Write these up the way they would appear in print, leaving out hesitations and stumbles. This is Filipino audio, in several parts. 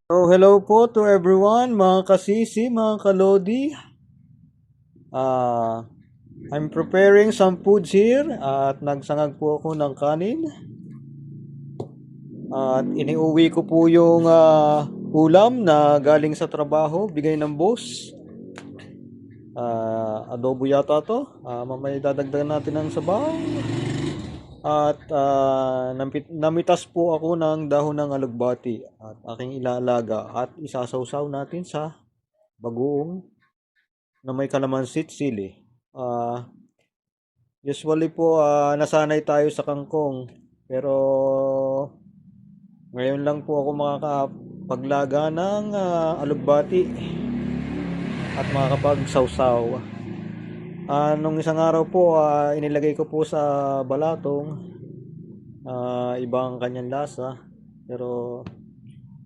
So, hello po to everyone, mga kasisi, mga kalodi. Ah, I'm preparing some foods here at nagsangag po ako ng kanin. At iniuwi ko po yung ulam na galing sa trabaho, bigay ng boss. Adobo yata to. Mamaya dadagdagan natin ng sabaw. At namitas po ako ng dahon ng alugbati at aking ilalaga at isasawsaw natin sa bagoong na may kalamansi at sili. Ah, Usually po nasanay tayo sa kangkong pero ngayon lang po ako makakapaglaga ng alugbati at makakapagsawsaw. Nung isang araw po inilagay ko po sa balatong ibang kanyang lasa pero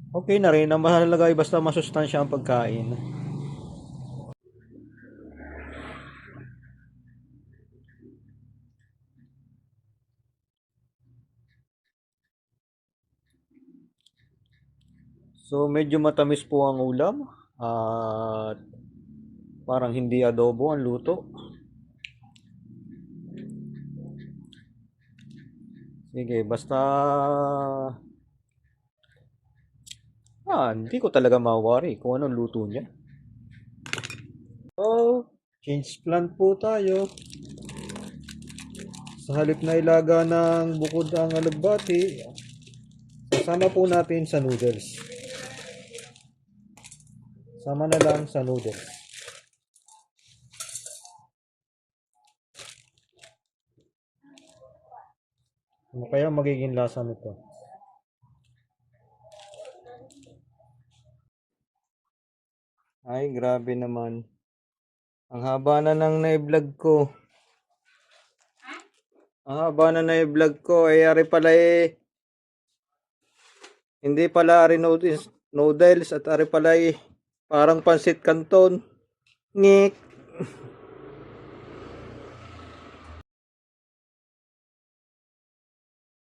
okay na rin. Ang mahalaga ay basta masustansya ang pagkain. So medyo matamis po ang ulam at parang hindi adobo ang luto. Sige, basta hindi ko talaga mawari kung anong luto niya. So, change plan po tayo. Sa halip na ilaga ng bukod ang alugbati, sasama po natin sa noodles. Sama na lang sa noodles. Ano kaya magiging lasa nito? Ay, grabe naman. Ang haba na ng na-vlog ko. Ang haba na na-vlog ko. Ari pala hindi pala ari noodles at ari pala parang pansit canton. Ngik.